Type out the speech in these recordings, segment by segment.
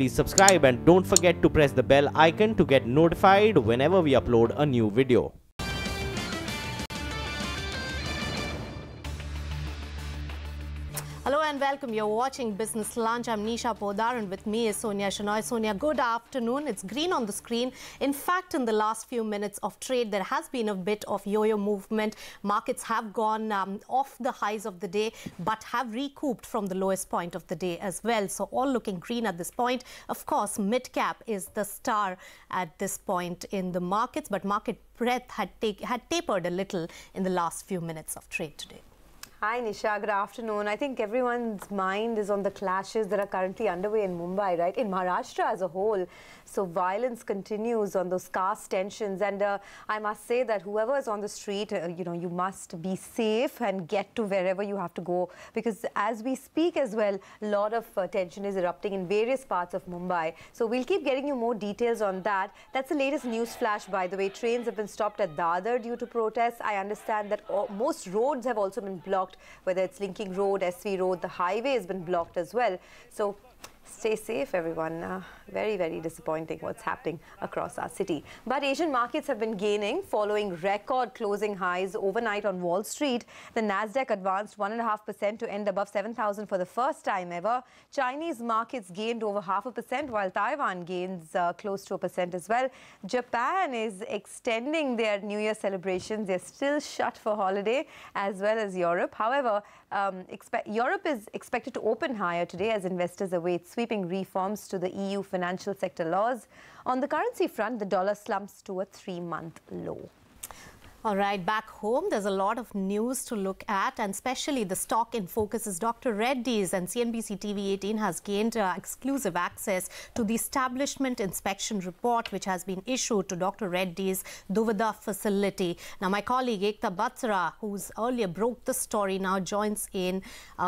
please subscribe and don't forget to press the bell icon to get notified whenever we upload a new video. Hello and welcome. You're watching Business Lunch. I'm Nisha Podar and with me is Sonia Shenoy. Sonia, good afternoon. It's green on the screen. In fact, in the last few minutes of trade, there has been a bit of yo-yo movement. Markets have gone off the highs of the day, but have recouped from the lowest point of the day as well. So all looking green at this point. Of course, mid-cap is the star at this point in the markets, but market breadth had tapered a little in the last few minutes of trade today. Hi Nisha, good afternoon. I think everyone's mind is on the clashes that are currently underway in Mumbai, right? In Maharashtra as a whole. So violence continues on those caste tensions, and I must say that whoever is on the street, you must be safe and get to wherever you have to go, because as we speak as well, a lot of tension is erupting in various parts of Mumbai. So we'll keep getting you more details on that. That's the latest news flash, by the way. Trains have been stopped at Dadar due to protests. I understand that most roads have also been blocked, whether it's Linking Road, SV Road, the highway has been blocked as well. So stay safe, everyone. Very, very disappointing what's happening across our city. But Asian markets have been gaining following record closing highs overnight on Wall Street. The Nasdaq advanced 1.5% to end above 7,000 for the first time ever. Chinese markets gained over 0.5%, while Taiwan gains close to 1% as well. Japan is extending their New Year celebrations. They're still shut for holiday, as well as Europe. However, Europe is expected to open higher today as investors await sweeping reforms to the EU financial sector laws. On the currency front, the dollar slumps to a 3-month low. All right, back home, there's a lot of news to look at, and especially the stock in focus is Dr. Reddy's, and CNBC TV 18 has gained exclusive access to the establishment inspection report which has been issued to Dr. Reddy's Duvada facility. Now, my colleague Ekta Batsara, who's earlier broke the story, now joins in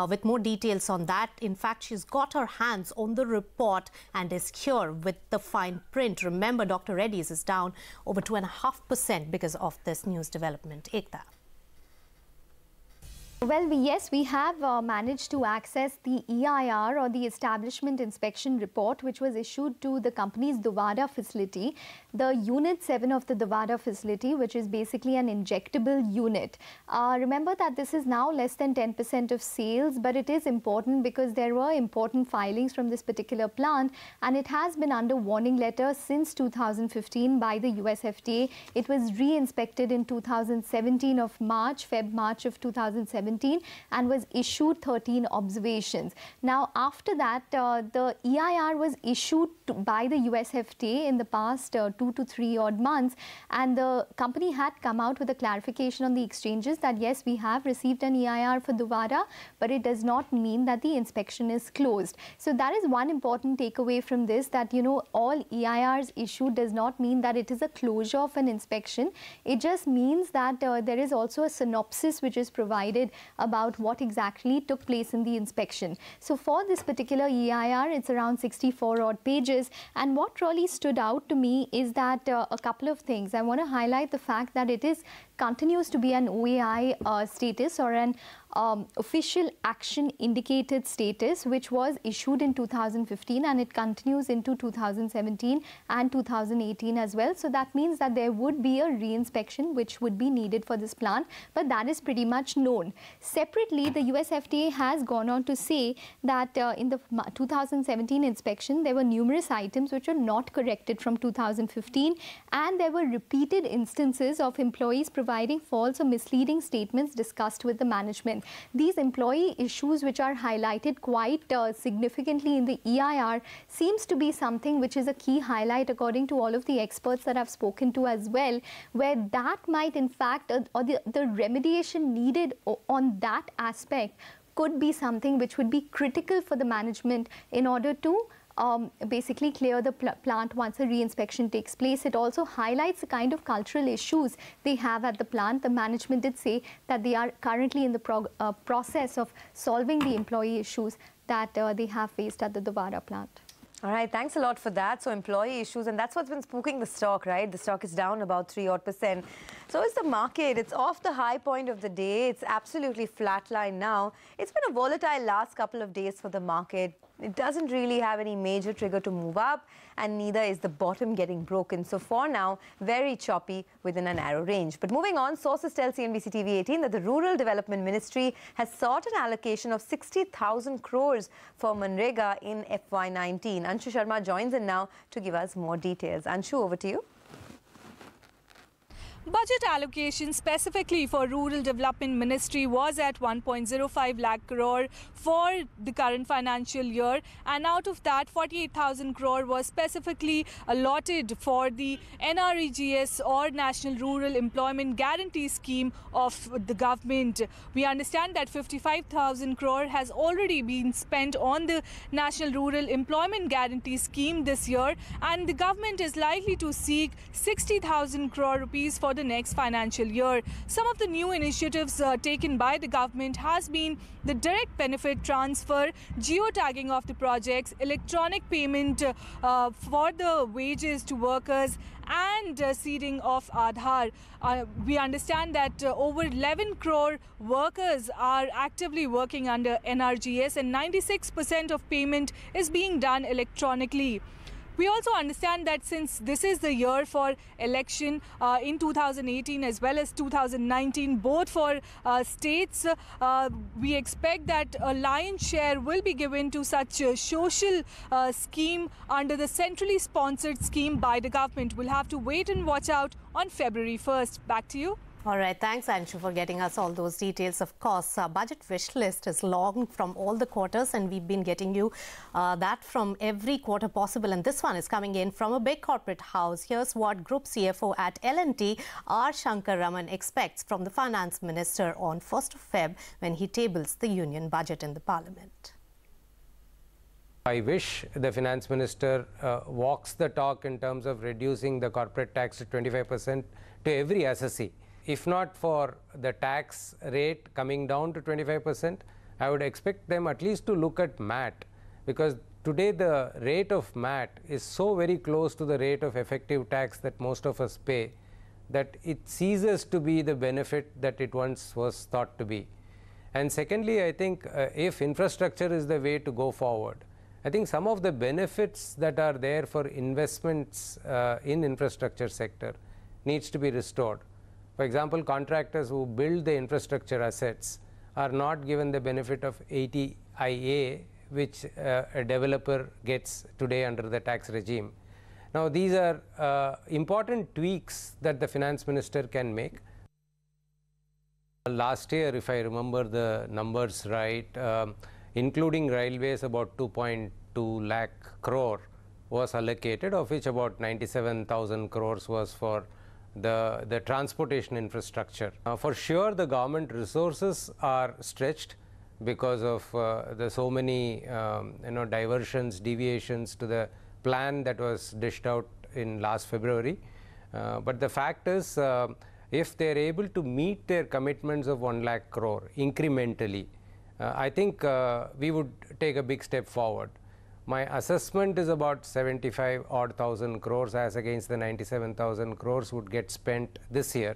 with more details on that. In fact, she's got her hands on the report and is here with the fine print. Remember, Dr. Reddy's is down over 2.5% because of this news development. Ekta. Well, yes, we have managed to access the EIR, or the Establishment Inspection Report, which was issued to the company's Duvada facility, the Unit 7 of the Duvada facility, which is basically an injectable unit. Remember that this is now less than 10% of sales, but it is important because there were important filings from this particular plant, and it has been under warning letter since 2015 by the US FDA. It was re-inspected in 2017 of March of 2017. And was issued 13 observations. Now, after that, the EIR was issued by the US FDA in the past 2 to 3 odd months, and the company had come out with a clarification on the exchanges that yes, we have received an EIR for Duvada, but it does not mean that the inspection is closed. So that is one important takeaway from this, that all EIRs issued does not mean that it is a closure of an inspection. It just means that there is also a synopsis which is provided about what exactly took place in the inspection. So for this particular EIR, it's around 64 odd pages, and what really stood out to me is that a couple of things. I want to highlight the fact that it continues to be an OAI status, or an official action indicated status, which was issued in 2015, and it continues into 2017 and 2018 as well. So that means that there would be a re-inspection which would be needed for this plant, but that is pretty much known. Separately, the US FDA has gone on to say that in the 2017 inspection, there were numerous items which were not corrected from 2015, and there were repeated instances of employees providing false or misleading statements discussed with the management. These employee issues, which are highlighted quite significantly in the EIR, seems to be something which is a key highlight according to all of the experts that I've spoken to as well, where that might in fact, or the remediation needed on that aspect could be something which would be critical for the management in order to basically clear the plant once a re-inspection takes place. It also highlights the kind of cultural issues they have at the plant. The management did say that they are currently in the process of solving the employee issues that they have faced at the Duvada plant. All right, thanks a lot for that. So employee issues, and that's what's been spooking the stock, right? The stock is down about 3% odd. So is the market. It's off the high point of the day. It's absolutely flatlined now. It's been a volatile last couple of days for the market. it doesn't really have any major trigger to move up, and neither is the bottom getting broken. So for now, very choppy within a narrow range. But moving on, sources tell CNBC TV 18 that the Rural Development Ministry has sought an allocation of 60,000 crores for Manrega in FY19. Anshu Sharma joins in now to give us more details. Anshu, over to you. Budget allocation specifically for Rural Development Ministry was at 1.05 lakh crore for the current financial year, and out of that 48,000 crore was specifically allotted for the NREGS or National Rural Employment Guarantee Scheme of the government. We understand that 55,000 crore has already been spent on the National Rural Employment Guarantee Scheme this year, and the government is likely to seek 60,000 crore rupees for the next financial year. Some of the new initiatives taken by the government has been the direct benefit transfer, geotagging of the projects, electronic payment for the wages to workers, and seeding of Aadhaar. We understand that over 11 crore workers are actively working under NRGS, and 96% of payment is being done electronically. We also understand that since this is the year for election in 2018 as well as 2019, both for states, we expect that a lion's share will be given to such a social scheme under the centrally sponsored scheme by the government. We'll have to wait and watch out on February 1st. Back to you. All right, thanks Anshu for getting us all those details. Of course, budget wish list is long from all the quarters, and we've been getting you that from every quarter possible. And this one is coming in from a big corporate house. Here's what Group CFO at L&T, R. Shankar Raman, expects from the Finance Minister on 1st of Feb when he tables the Union budget in the Parliament. I wish the Finance Minister walks the talk in terms of reducing the corporate tax to 25% to every assessee. If not for the tax rate coming down to 25%, I would expect them at least to look at MAT, because today the rate of MAT is so very close to the rate of effective tax that most of us pay that it ceases to be the benefit that it once was thought to be. And secondly, I think if infrastructure is the way to go forward, I think some of the benefits that are there for investments in infrastructure sector needs to be restored. For example, contractors who build the infrastructure assets are not given the benefit of 80IA, which a developer gets today under the tax regime. Now, these are important tweaks that the Finance Minister can make. Last year, if I remember the numbers right, including railways, about 2.2 lakh crore was allocated, of which about 97,000 crores was for the transportation infrastructure. For sure, the government resources are stretched because of the so many diversions, deviations to the plan that was dished out in last February. But the fact is, if they are able to meet their commitments of 1 lakh crore incrementally, I think we would take a big step forward. My assessment is about 75,000 crores as against the 97,000 crores would get spent this year,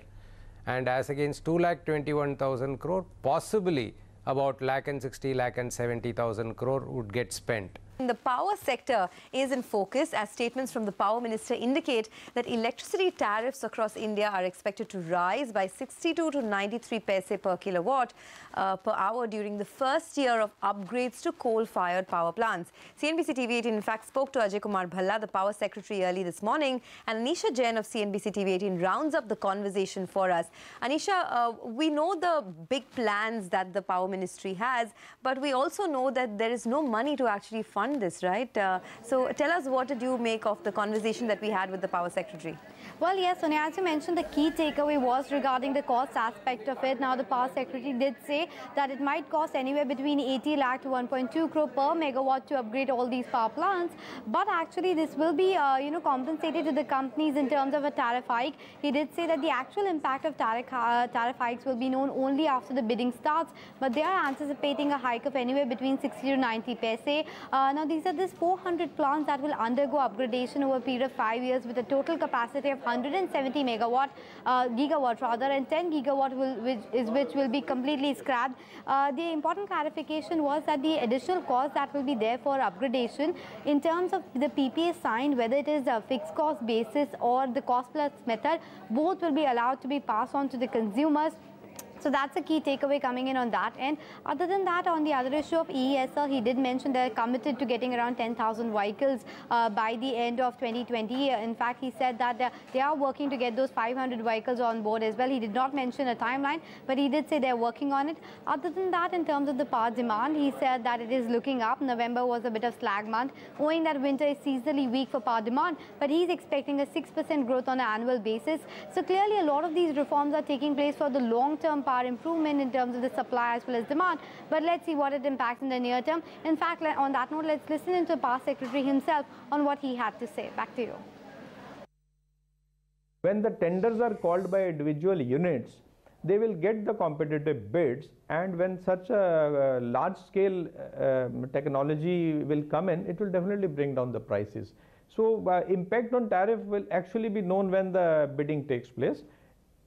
and as against 2,21,000 crore, possibly about 1,60,000 crore would get spent. The power sector is in focus as statements from the Power Minister indicate that electricity tariffs across India are expected to rise by 62 to 93 paise per kilowatt per hour during the first year of upgrades to coal-fired power plants. CNBC TV 18 in fact spoke to Ajay Kumar Bhalla, the Power Secretary, early this morning, and Anisha Jain of CNBC TV 18 rounds up the conversation for us. Anisha, we know the big plans that the Power Ministry has, but we also know that there is no money to actually fund this, right? So tell us, what did you make of the conversation that we had with the Power Secretary? Well, yes, Sonia, as you mentioned, the key takeaway was regarding the cost aspect of it. Now, the Power Secretary did say that it might cost anywhere between 80 lakh to 1.2 crore per megawatt to upgrade all these power plants. But actually, this will be, compensated to the companies in terms of a tariff hike. He did say that the actual impact of tariff hikes will be known only after the bidding starts. But they are anticipating a hike of anywhere between 60 to 90 paise. Now, these are this 400 plants that will undergo upgradation over a period of 5 years with a total capacity of 170 gigawatt rather, and 10 gigawatt which will be completely scrapped. The important clarification was that the additional cost that will be there for upgradation in terms of the PPA signed, whether it is a fixed cost basis or the cost plus method, both will be allowed to be passed on to the consumers. So that's a key takeaway coming in on that end. Other than that, on the other issue of EESL, he did mention they're committed to getting around 10,000 vehicles by the end of 2020. In fact, he said that they are working to get those 500 vehicles on board as well. He did not mention a timeline, but he did say they're working on it. Other than that, in terms of the power demand, he said that it is looking up. November was a bit of slag month, owing that winter is seasonally weak for power demand, but he's expecting a 6% growth on an annual basis. So clearly, a lot of these reforms are taking place for the long-term power improvement in terms of the supply as well as demand. But let's see what it impacts in the near term. In fact, on that note, let's listen into the Power Secretary himself on what he had to say. Back to you. When the tenders are called by individual units, they will get the competitive bids, and when such a large-scale technology will come in, it will definitely bring down the prices. So impact on tariff will actually be known when the bidding takes place.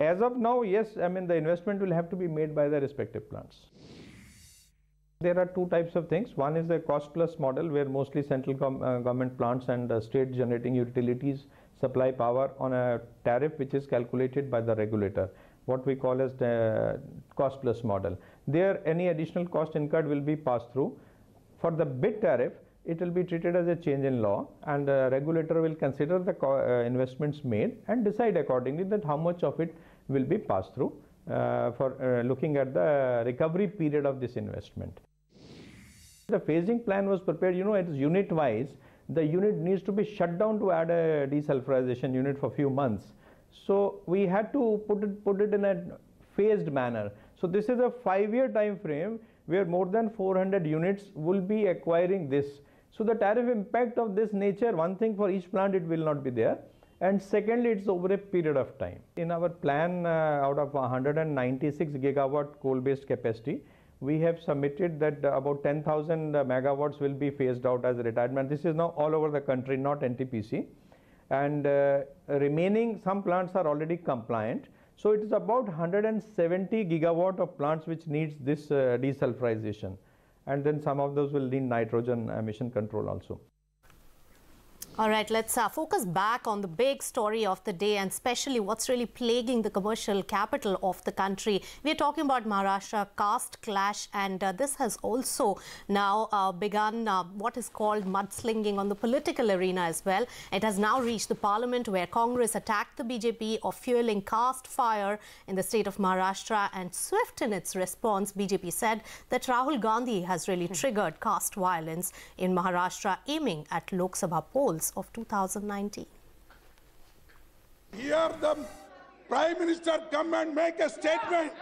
As of now, yes, I mean the investment will have to be made by the respective plants. There are two types of things. One is the cost plus model, where mostly central government plants and state generating utilities supply power on a tariff which is calculated by the regulator, what we call as the cost plus model. There, any additional cost incurred will be passed through. For the bid tariff, it will be treated as a change in law, and the regulator will consider the investments made and decide accordingly that how much of it will be passed through for looking at the recovery period of this investment. The phasing plan was prepared, you know, it is unit wise. The unit needs to be shut down to add a desulfurization unit for a few months. So we had to put it in a phased manner. So this is a 5-year time frame where more than 400 units will be acquiring this. So the tariff impact of this nature, one thing, for each plant it will not be there, and secondly it's over a period of time. In our plan, out of 196 gigawatt coal-based capacity, we have submitted that about 10,000 megawatts will be phased out as retirement. This is now all over the country, not NTPC, and remaining some plants are already compliant. So it is about 170 gigawatt of plants which needs this desulfurization, and then some of those will need nitrogen emission control also. All right, let's focus back on the big story of the day, and especially what's really plaguing the commercial capital of the country. We're talking about Maharashtra caste clash, and this has also now begun what is called mudslinging on the political arena as well. It has now reached the parliament, where Congress attacked the BJP of fueling caste fire in the state of Maharashtra, and swift in its response, BJP said that Rahul Gandhi has really triggered caste violence in Maharashtra, aiming at Lok Sabha polls of 2019. Here the Prime Minister come and make a statement.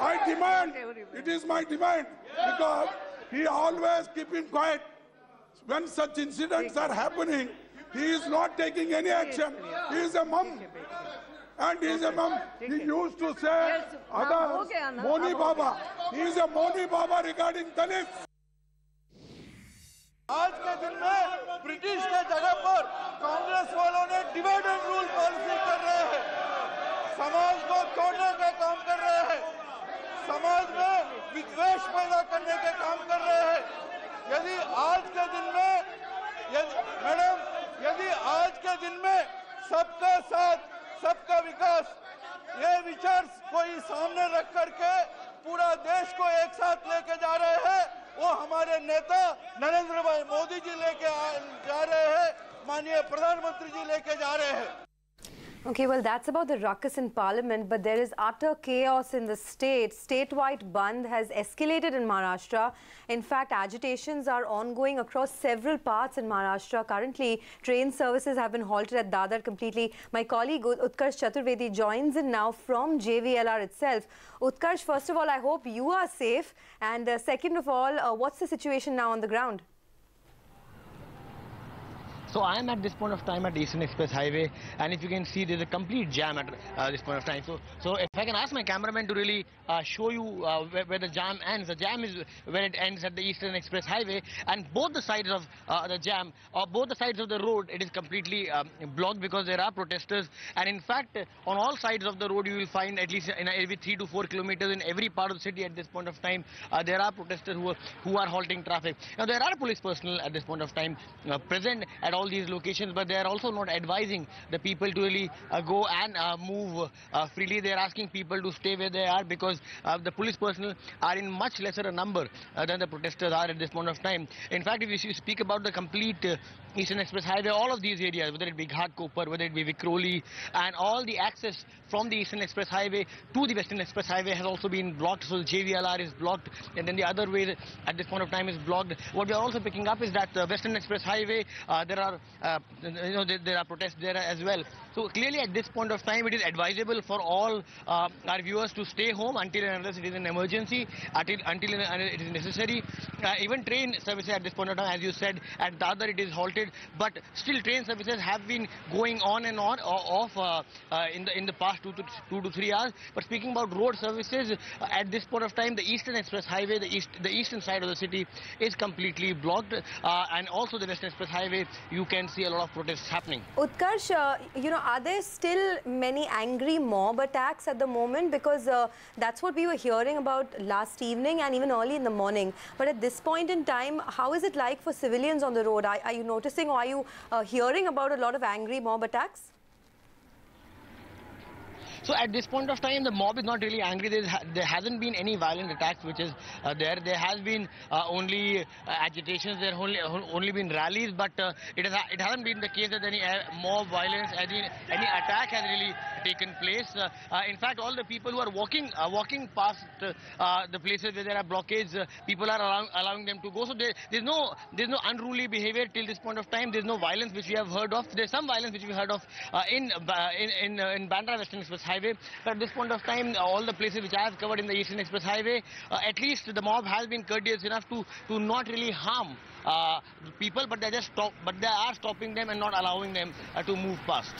I demand, it is my demand, because he always keeping quiet. When such incidents are happening, he is not taking any action. He is a mum. And he is a mum. He used to say others, Moni Baba. He is a Moni Baba regarding Dalits. आज के दिन में British के जगह पर कांग्रेस वालों ने divide and rule policy कर रहे हैं, समाज को तोड़ने का काम कर रहे हैं, समाज में विद्वेष पैदा करने के काम कर रहे हैं। यदि आज के दिन में मैडम, यदि आज के दिन में सबका साथ सबका विकास ये विचार कोई सामने रख करके पूरा देश को एक साथ लेके जा रहे हैं, वो हमारे नेता नरेंद्र भाई मोदी जी लेके जा रहे हैं, माननीय प्रधानमंत्री जी लेके जा रहे हैं। Okay, well, that's about the ruckus in Parliament, but there is utter chaos in the state. Statewide Bandh has escalated in Maharashtra. In fact, agitations are ongoing across several parts in Maharashtra. Currently, train services have been halted at Dadar completely. My colleague Utkarsh Chaturvedi joins in now from JVLR itself. Utkarsh, first of all, I hope you are safe. And second of all, what's the situation now on the ground? So I am at this point of time at Eastern Express Highway, and if you can see, there's a complete jam at this point of time. So if I can ask my cameraman to really show you where the jam ends. The jam is where it ends at the Eastern Express Highway, and both the sides of the jam, both the sides of the road, it is completely blocked because there are protesters. And in fact, on all sides of the road, you will find at least in every 3 to 4 kilometers in every part of the city at this point of time, there are protesters who are halting traffic. Now, there are police personnel at this point of time present at all these locations, but they are also not advising the people to really go and move freely. They are asking people to stay where they are because the police personnel are in much lesser a number than the protesters are at this point of time. In fact, if you speak about the complete Eastern Express Highway, all of these areas, whether it be Ghatkopar, whether it be Vikhroli, and all the access from the Eastern Express Highway to the Western Express Highway has also been blocked. So the JVLR is blocked, and then the other way at this point of time is blocked. What we are also picking up is that the Western Express Highway, there are protests there as well. So clearly at this point of time, it is advisable for all our viewers to stay home until and unless it is an emergency, until it is necessary. Even train services at this point of time, as you said, at Dadar it is halted, but still train services have been going on and on off in the past 2 to 3 hours. But speaking about road services, at this point of time, the Eastern Express Highway, the eastern side of the city is completely blocked, and also the Western Express Highway, you can see a lot of protests happening. Utkarsh, are there still many angry mob attacks at the moment? Because that's what we were hearing about last evening and even early in the morning. But at this point in time, how is it like for civilians on the road? Are you noticing, or are you hearing about a lot of angry mob attacks? So at this point of time, the mob is not really angry. There hasn't been any violent attacks, which is there. There has been only agitations. There have only been rallies, but it hasn't been the case that any mob violence, any attack has really taken place. In fact, all the people who are walking past the places where there are blockades, people are allowing them to go. So there's no unruly behavior till this point of time. There's no violence which we have heard of. There's some violence which we heard of in Bandra Western Express Highway, but at this point of time, all the places which I have covered in the Eastern Express Highway, at least the mob has been courteous enough to not really harm people, but they are stopping them and not allowing them to move past.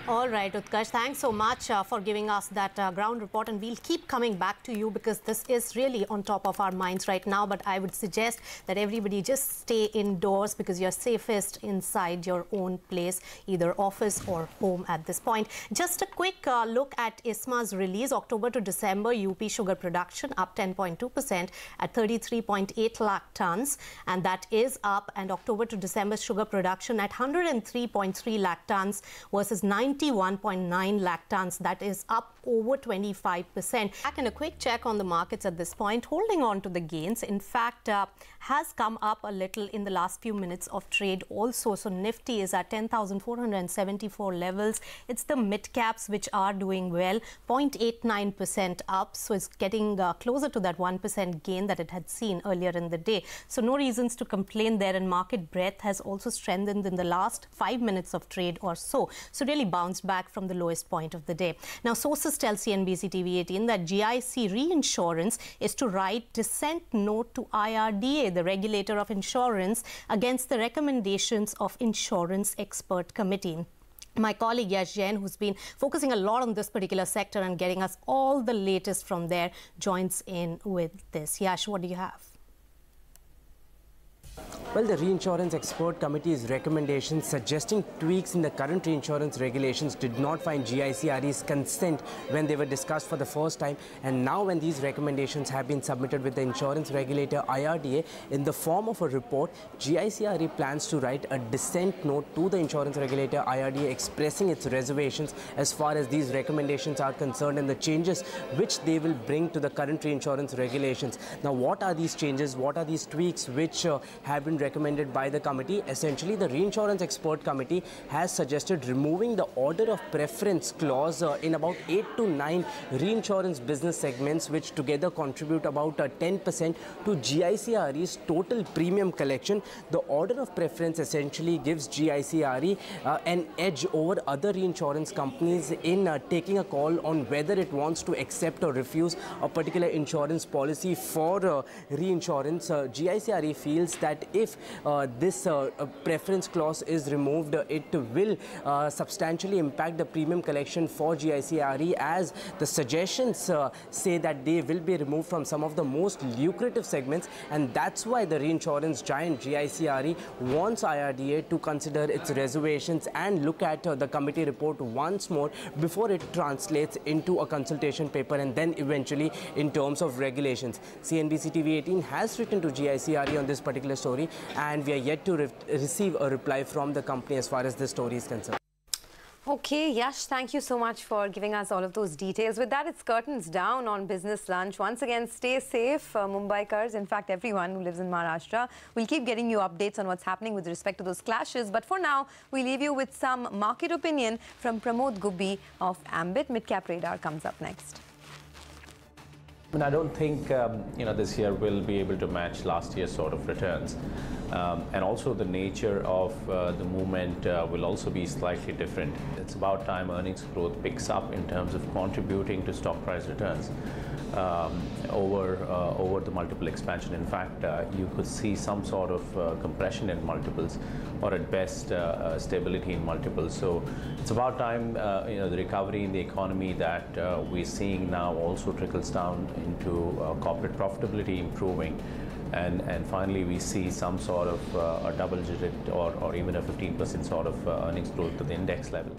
All right, Utkarsh, thanks so much for giving us that ground report, and we'll keep coming back to you because this is really on top of our minds right now. But I would suggest that everybody just stay indoors because you're safest inside your own place, either office or home at this point. Just a quick look at ISMA's release. October to December, UP sugar production up 10.2% at 33.8 lakh tons, and that is up. And October to December sugar production at 103.3 lakh tons versus 91.9 lakh tons. That is up over 25%. Back in a quick check on the markets at this point, holding on to the gains. In fact, has come up a little in the last few minutes of trade also. So Nifty is at 10,474 levels. It's the mid-caps which are doing well, 0.89% up. So it's getting closer to that 1% gain that it had seen earlier in the day. So no reasons to complain there, and market breadth has also strengthened in the last 5 minutes of trade or so. So really bounced back from the lowest point of the day. Now, sources tell cnbc TV18 that GIC Reinsurance is to write dissent note to IRDA, the regulator of insurance, against the recommendations of Insurance Expert Committee. My colleague Yash Jain, who's been focusing a lot on this particular sector and getting us all the latest from there, joins in with this. Yash, what do you have? Well, the Reinsurance Expert Committee's recommendations suggesting tweaks in the current reinsurance regulations did not find GICRE's consent when they were discussed for the first time. And now when these recommendations have been submitted with the insurance regulator IRDA in the form of a report, GICRE plans to write a dissent note to the insurance regulator IRDA expressing its reservations as far as these recommendations are concerned and the changes which they will bring to the current reinsurance regulations. Now, what are these changes? What are these tweaks which have been recommended by the committee? Essentially, the Reinsurance Expert Committee has suggested removing the order of preference clause in about 8 to 9 reinsurance business segments, which together contribute about 10% to GICRE's total premium collection. The order of preference essentially gives GICRE an edge over other reinsurance companies in taking a call on whether it wants to accept or refuse a particular insurance policy for reinsurance. GICRE feels that that if this preference clause is removed, it will substantially impact the premium collection for GIC-RE, as the suggestions say that they will be removed from some of the most lucrative segments, and that's why the reinsurance giant GIC-RE wants IRDA to consider its reservations and look at the committee report once more before it translates into a consultation paper and then eventually in terms of regulations. CNBC TV 18 has written to GIC-RE on this particular story, and we are yet to receive a reply from the company as far as this story is concerned. Okay, Yash, thank you so much for giving us all of those details. With that, it's curtains down on Business Lunch. Once again, stay safe, Mumbaikars. In fact, everyone who lives in Maharashtra. We'll keep getting you updates on what's happening with respect to those clashes. But for now, we leave you with some market opinion from Pramod Gubbi of Ambit. Midcap Radar comes up next. I don't think this year will be able to match last year's sort of returns, and also the nature of the movement will also be slightly different. It's about time earnings growth picks up in terms of contributing to stock price returns over the multiple expansion. In fact, you could see some sort of compression in multiples, or at best stability in multiples. So it's about time the recovery in the economy that we're seeing now also trickles down into corporate profitability improving, and finally we see some sort of a double-digit or even a 15% sort of earnings growth to the index level.